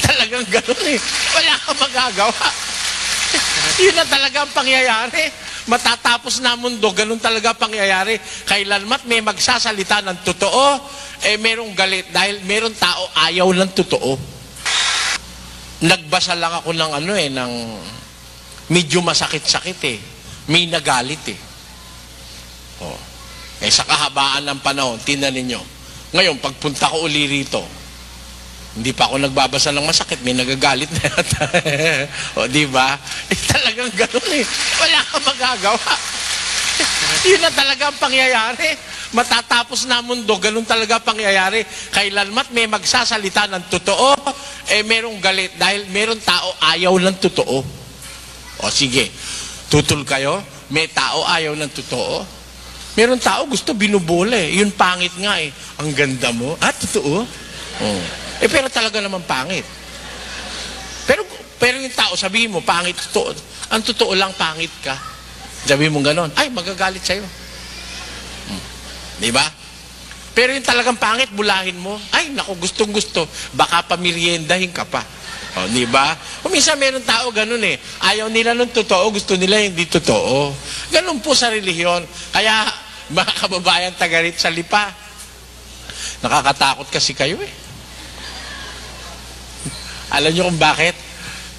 Talagang gano'n Wala kang magagawa. Yun na talaga ang pangyayari. Matatapos na mundo, ganun talaga pangyayari. Kailanmat may magsasalita ng totoo, merong galit dahil merong tao ayaw ng totoo. Nagbasa lang ako ng ng medyo masakit-sakit May nagalit sa kahabaan ng panahon, tingnan ninyo. Ngayon, pagpunta ko uli rito, hindi pa ako nagbabasa ng masakit, may nagagalit na yata. Di ba? Talagang gano'n Wala kang magagawa. Yun na talaga ang pangyayari. Matatapos na mundo, ganun talaga pangyayari. Kailanmat may magsasalita ng totoo, merong galit dahil merong tao ayaw ng totoo. Sige, tutol kayo, may tao ayaw ng totoo. Meron tao gusto binubole. Yun pangit nga Ang ganda mo. Totoo? Pero talaga naman pangit. Pero yung tao, sabihin mo, pangit, totoo. Ang totoo lang, pangit ka. Sabihin mo ganon, ay, magagalit sa'yo. Diba? Pero yung talagang pangit, bulahin mo. Ay, naku, gustong-gusto. Baka pameriendahin ka pa. Diba? Kung minsan meron tao ganun Ayaw nila ng totoo, gusto nila hindi totoo. Ganun po sa relihiyon. Kaya, mga kababayan tagarit sa Lipa, nakakatakot kasi kayo Alam nyo kung bakit?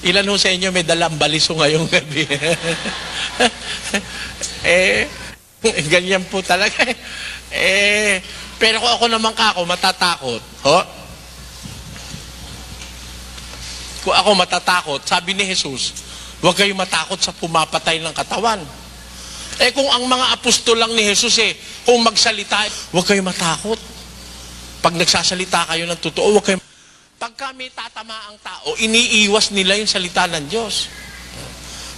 Ilan ho sa inyo may dalang baliso ngayong gabi? Ganyan po talaga pero kung ako naman matatakot. Kung ako matatakot, sabi ni Jesus, huwag kayong matakot sa pumapatay ng katawan. Kung ang mga apostol lang ni Jesus kung magsalita, huwag kayong matakot. Pag nagsasalita kayo ng totoo, huwag kayong... Pagka may tatama ang tao, iniiwas nila yung salita ng Diyos.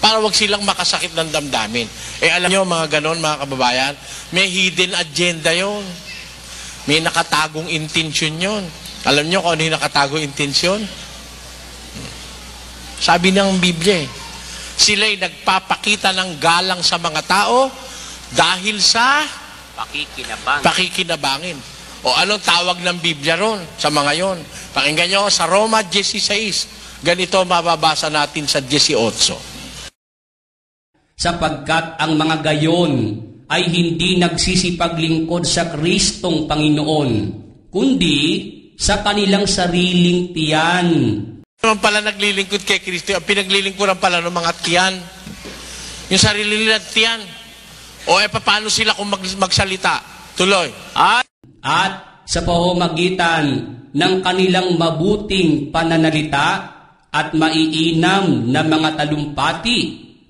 Para wag silang makasakit ng damdamin. Alam nyo, mga ganon, mga kababayan, may hidden agenda yon. May nakatagong intensyon yon. Alam nyo kung ano yung nakatagong intensyon? Sabi ng Biblia sila'y nagpapakita ng galang sa mga tao dahil sa pakikinabangin. O anong tawag ng Biblia ron sa mga yon? Pakinggan nyo sa Roma 16. Ganito mababasa natin sa 18. Sapagkat ang mga gayon ay hindi nagsisipaglingkod sa Kristong Panginoon, kundi sa kanilang sariling tiyan. naman pala naglilingkod kay Kristo, ang pinaglilingkuran pala ng mga tiyan. Yung sarili nila tiyan. O paano sila kung magsalita? Tuloy. At sa pamamagitan ng kanilang mabuting pananalita at maiinam na mga talumpati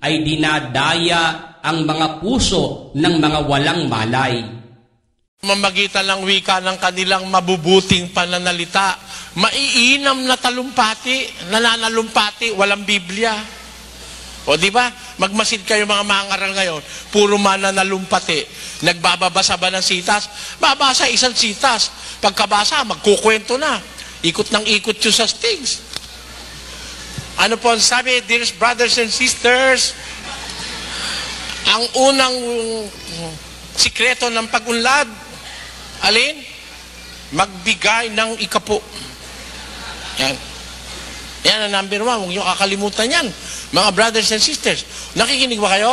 ay dinadaya ang mga puso ng mga walang malay. Mamagitan ng wika ng kanilang mabubuting pananalita, maiinam na talumpati, nananalumpati, walang Biblia. O di ba? Magmasid kayo mga mangaral ngayon, puro mananalumpati. Nagbababasa ba ng sitas? Babasa isang sitas. Pagkabasa, magkukwento na. Ikot ng ikot yun sa stings. Ano po ang sabi, dear brothers and sisters, ang unang sikreto ng pag-unlad, alin? Magbigay ng ikapo. Yan. Yan ang number 1. Huwag niyo kakalimutan yan. Mga brothers and sisters, nakikinig ba kayo?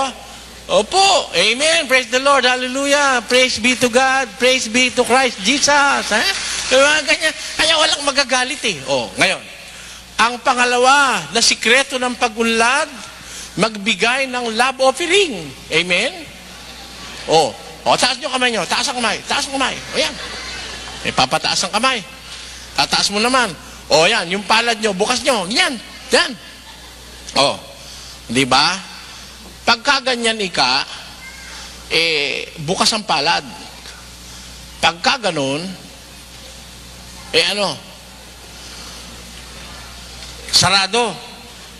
Opo. Amen. Praise the Lord. Hallelujah. Praise be to God. Praise be to Christ Jesus. Ganyan. Kaya walang magagalit eh. Ngayon. Ang pangalawa na sikreto ng pag-unlad, magbigay ng love offering. Amen? Taas nyo kamay nyo. Taas ang kamay. Taas ang kamay. Yan. Papataas ang kamay. Tataas mo naman. Yan. Yung palad nyo, bukas nyo. Yan. Yan. Di ba? Pagka ganyan bukas ang palad. Pagka ganun, sarado.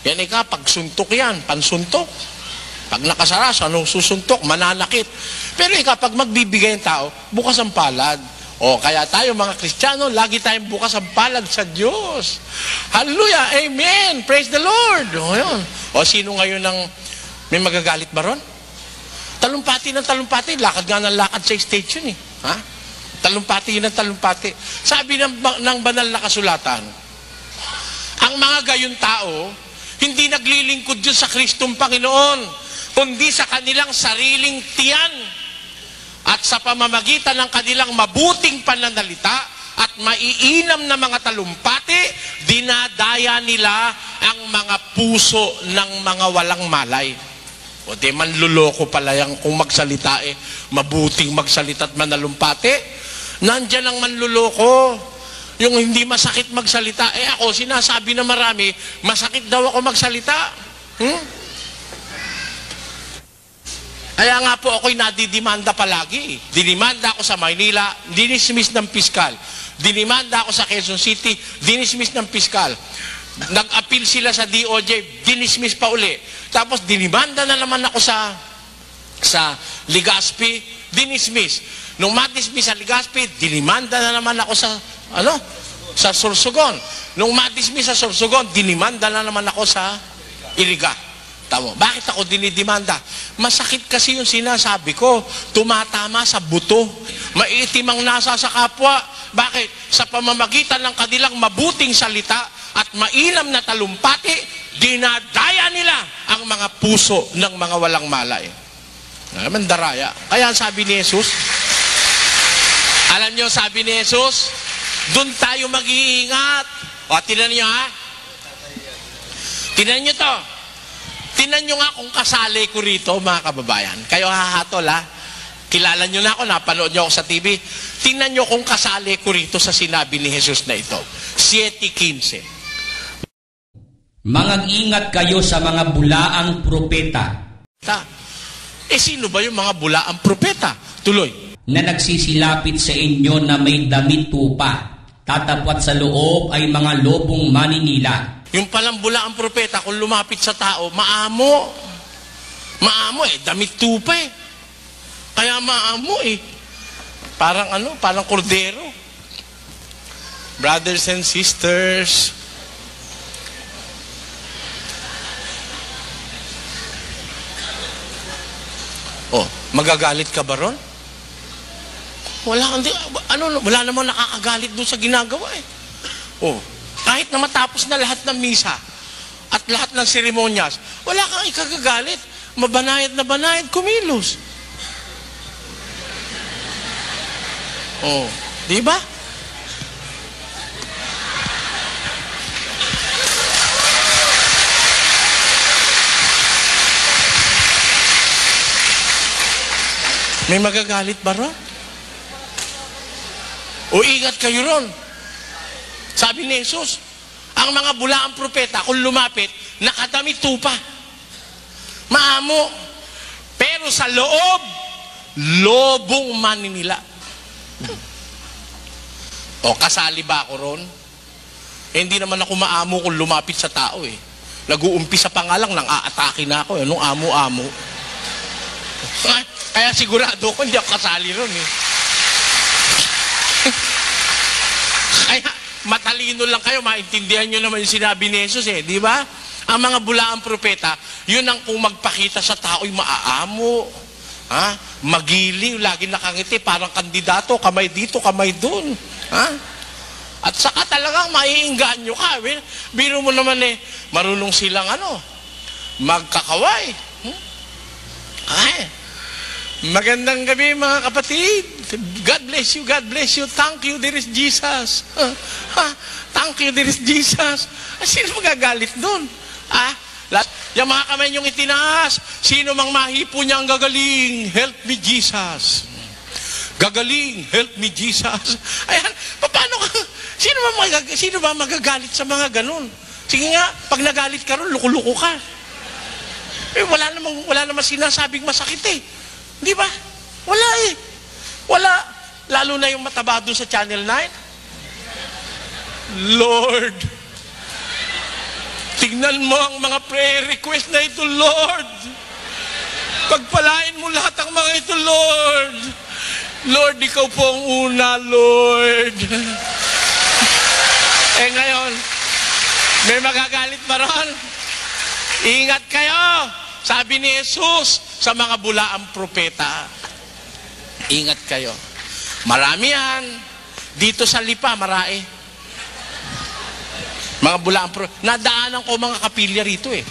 Yan pagsuntok yan, pansuntok. Pag nakasara, susuntok, mananakit. Pero pag magbibigay ang tao, bukas ang palad. Kaya tayo mga Kristiyano, lagi tayong bukas ang palad sa Diyos. Hallelujah! Amen! Praise the Lord! Yun. Sino ngayon may magagalit ba ron? Talumpati ng talumpati, lakad nga ng lakad sa station eh. Ha? Talumpati yun ng talumpati. Sabi ng banal na kasulatan, ang mga gayong tao, hindi naglilingkod yun sa Kristong Panginoon, kundi sa kanilang sariling tiyan. At sa pamamagitan ng kanilang mabuting pananalita at maiinam na mga talumpati, dinadaya nila ang mga puso ng mga walang malay. Manluloko pala yan kung magsalita mabuting magsalita at manalumpati. Nandyan ang manluloko. Yung hindi masakit magsalita. Ako, sinasabi na marami, masakit daw ako magsalita. Kaya nga po ako'y nadidimanda palagi. Dinimanda ako sa Maynila, dinismiss ng piskal. Dinimanda ako sa Quezon City, dinismiss ng piskal. Nag-appeal sila sa DOJ, dinismiss pa uli. Tapos dinimanda na naman ako sa Legazpi, dinismiss. Nung madismiss sa Legazpi, dinimanda na naman ako sa Sorsogon. Nung madismiss sa Sorsogon, dinimanda na naman ako sa Iriga. Tamo, bakit ako dinidimanda? Masakit kasi yung sinasabi ko. Tumatama sa buto. Maitim ang nasa sa kapwa. Bakit? Sa pamamagitan ng kanilang mabuting salita at mainam na talumpati, dinadaya nila ang mga puso ng mga walang malay. Mandaraya. Kaya sabi ni Jesus, alam nyo, sabi ni Jesus, doon tayo mag-iingat. Tinan nyo ha? Tinan nyo to. Tinan nyo nga kung kasali ko rito, mga kababayan. Kayo hahatol ha. Kilala nyo na ako, napanood nyo ako sa TV. Tinan nyo kung kasali ko rito sa sinabi ni Jesus na ito. 7:15. Mag-ingat kayo sa mga bulaang propeta. Sino ba yung mga bulaang propeta? Tuloy. Na nagsisilapit sa inyo na may damit tupa. Tatapwat sa loob ay mga lobong maninila. Yung palang bulaang propeta, kung lumapit sa tao, maamo. Maamo damit tupa Kaya maamo Parang kordero. Brothers and sisters, magagalit ka ba ron? Wala namang nakakagalit doon sa ginagawa kahit na matapos na lahat ng misa at lahat ng seremonyas, wala kang ikagagalit. Mabanayad na banayad, kumilos. Di ba? May magagalit ba ron? O ingat kayo ron. Sabi ni Jesus, ang mga bulaang propeta, kung lumapit, nakadamit tupa. Maamo. Pero sa loob, lobong maninila. O, kasali ba ako ron? Hindi naman ako maamo kung lumapit sa tao eh. Nag-uumpisa pa nga lang, nang aatake na ako. Anong amo-amo? Kaya sigurado ko, hindi ako kasali ron eh. Kaya, matalino lang kayo, maintindihan nyo naman yung sinabi ni Jesus eh, di ba? Ang mga bulaang propeta, yun ang kung magpakita sa tao'y maaamo, ha? Magiliw, lagi nakangiti, parang kandidato, kamay dito, kamay dun, ha? At saka talagang maiinganyo ka. Biro mo naman eh, marunong silang magkakaway. Ay, magandang gabi mga kapatid. God bless you, God bless you. Thank you, there is Jesus. Thank you, there is Jesus. Sino magagalit doon? Yung mga kamay niyong itinaas, sino mang mahipo niya ang gagaling? Help me, Jesus. Gagaling, help me, Jesus. Ayan, paano ka? Sino ba magagalit sa mga ganun? Sige nga, pag nagalit ka ron, luko-luko ka. Eh, wala namang sinasabing masakit eh. Di ba? Wala eh. Wala. Lalo na yung mataba doon sa Channel 9. Lord, tignan mo ang mga prayer request na ito, Lord. Pagpalain mo lahat ang mga ito, Lord. Lord, ikaw po ang una, Lord. Eh ngayon, may magagalit ba ron? Ingat kayo. Sabi ni Jesus sa mga bulaang propeta, ingat kayo. Marami yan. Dito sa Lipa, marami. Mga bulaang propeta. Nadaanan ko mga kapilya rito eh.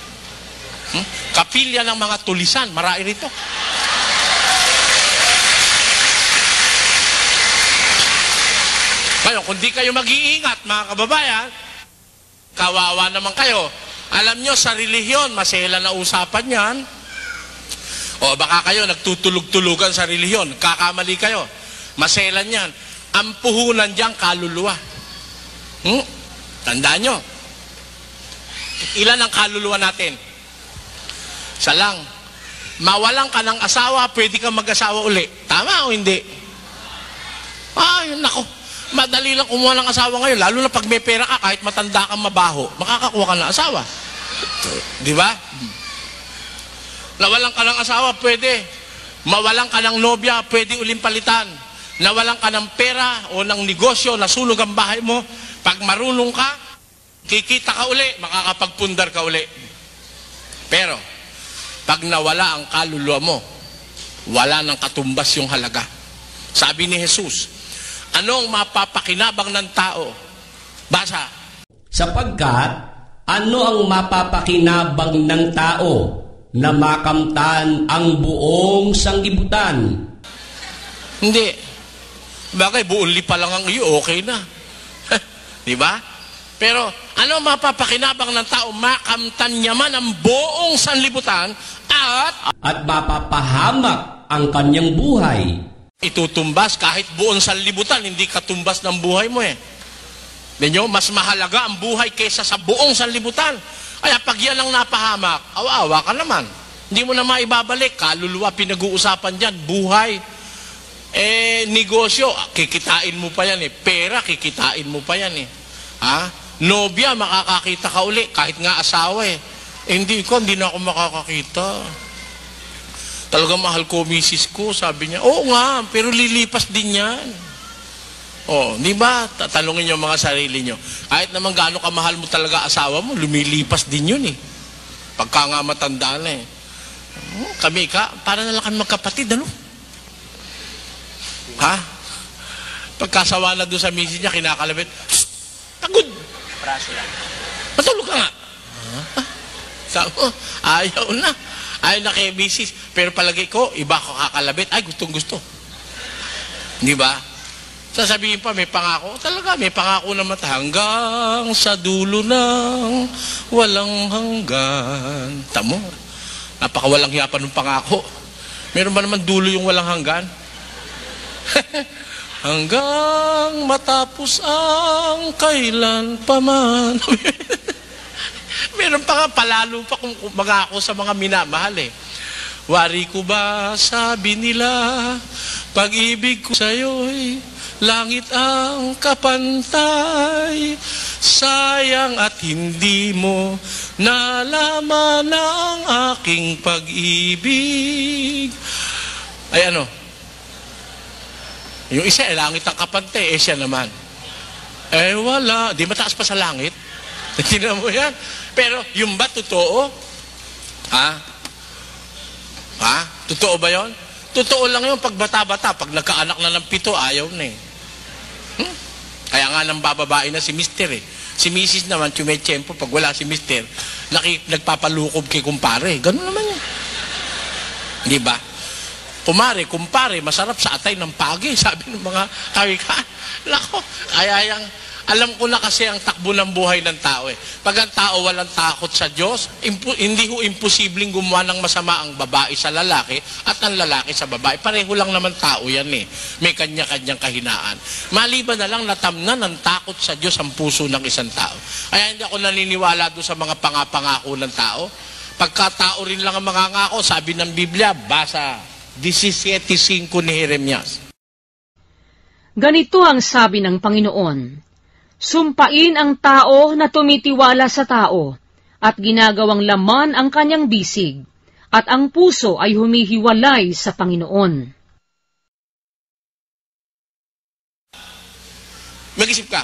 Kapilya ng mga tulisan, marami rito. Ngayon, kung di kayo mag-iingat, mga kababayan, kawawa naman kayo. Alam nyo, sa relihiyon, masela na usapan yan. O baka kayo nagtutulog-tulugan sa relihiyon, kakamali kayo. Maselan yan. Ang puhunan dyan, kaluluwa. Tandaan nyo. Ilan ang kaluluwa natin? Isa lang. Mawalan ka ng asawa, pwede kang mag-asawa uli. Tama o hindi? Ay, nako. Madali lang kumuha ng asawa ngayon, lalo na pag may pera ka, kahit matanda kang mabaho, makakakuha ka ng asawa. Di ba? Nawalan ka ng asawa, pwede. Mawalan ka ng nobya, pwede uling palitan. Nawalan ka ng pera o ng negosyo, nasunog ang bahay mo, pag marunong ka, kikita ka uli, makakapagpundar ka uli. Pero, pag nawala ang kaluluwa mo, wala nang katumbas yung halaga. Sabi ni Jesus, anong mapapakinabang ng tao? Basa. Sapagkat, ano ang mapapakinabang ng tao na makamtan ang buong sanglibutan? Hindi. Bagay, buong lipa lang ang iyo, okay na. Di ba? Pero, ano ang mapapakinabang ng tao? Makamtan niya man ang buong sanlibutan at mapapahamak ang kanyang buhay. Itutumbas kahit buong sanlibutan, hindi katumbas ng buhay mo eh. Ninyo, mas mahalaga ang buhay kaysa sa buong sanlibutan. Kaya pag yan ang napahamak, awa-awa ka naman. Hindi mo na maibabalik. Kaluluwa, pinag-uusapan dyan. Buhay. Negosyo, kikitain mo pa yan eh. Pera, kikitain mo pa yan eh. Nobya, makakakita ka uli. Kahit nga asawa eh. Hindi na ako makakakita. Talagang mahal ko misis ko, sabi niya. Oo nga, pero lilipas din yan. Di ba? Tatanungin niyo mga sarili niyo. Kahit naman gaano kamahal mo talaga asawa mo, lumilipas din yun eh. Pagka nga matandaan eh. Kami para na lang kami magkapatid, ano? Pagkasawa na doon sa misis niya, kinakalabit, pagod! Praso lang. Matulog ka nga. Sabi mo, ayaw na. Ay, na kay misis. Pero palagay ko, iba ko kakalabit. Ay, gustong-gusto. Di ba? Sasabihin pa, may pangako. Talaga, may pangako na mata. Hanggang sa dulo ng walang hanggan. Tamo. Napakawalang hiyapan ng pangako. Meron ba naman dulo yung walang hanggan? Hanggang matapos ang kailan pa man. Meron pa nga, palalo pa kung mga ako sa mga minamahal eh. Wari ko ba, sabi nila, pag-ibig ko sa'yo'y langit ang kapantay. Sayang at hindi mo nalaman ang aking pag-ibig. Ay ano? Yung isa, langit ang kapantay, siya naman. Wala. Di mataas pa sa langit. Tingnan mo yan. Pero, yung ba totoo? Ha? Totoo ba yon? Totoo lang yung pag bata-bata. Pag nagkaanak na ng 7, ayaw na eh. Kaya nga nang bababae na si Mister eh. Si Mrs. naman, tumechempo, pag wala si Mister, nagpapalukob kay kumpare. Ganun naman yun. Di ba? Kumpare, masarap sa atay ng pagi, sabi ng mga kawikaan. Nako, kaya yang, alam ko na kasi ang takbo ng buhay ng tao eh. Pag ang tao walang takot sa Diyos, hindi ho imposibleng gumawa ng masama ang babae sa lalaki at ang lalaki sa babae. Pareho lang naman tao yan eh. May kanya-kanyang kahinaan. Maliban na lang natamnan ng takot sa Diyos ang puso ng isang tao. Kaya hindi ako naniniwala doon sa mga pangako ng tao. Pagkatao rin lang ang mga ngako, sabi ng Biblia, basa 17:5 ni Jeremias. Ganito ang sabi ng Panginoon, sumpain ang tao na tumitiwala sa tao, at ginagawang laman ang kanyang bisig, at ang puso ay humihiwalay sa Panginoon. Mag-isip ka.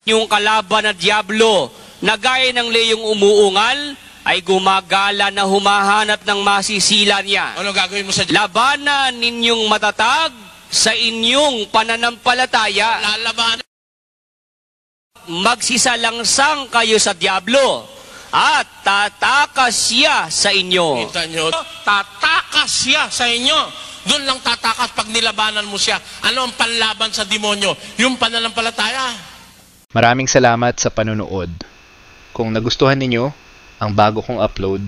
Yung kalaban na diablo, na gaya ng leyong umuungal, ay gumagala na humahanap ng masisila niya. Ano gagawin mo sa Diyos? Labanan ninyong matatag sa inyong pananampalataya. Lalabanan. Magsisalangsang kayo sa diablo at tatakas siya sa inyo. Kita nyo? Tatakas siya sa inyo. Doon lang tatakas pag nilabanan mo siya. Ano ang panlaban sa demonyo? Yung pananampalataya. Maraming salamat sa panonood. Kung nagustuhan ninyo ang bago kong upload,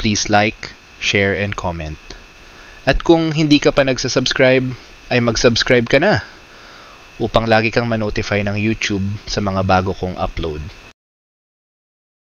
please like, share, and comment. At kung hindi ka pa nagsasubscribe, ay mag-subscribe ka na upang lagi kang ma-notify ng YouTube sa mga bago kong upload.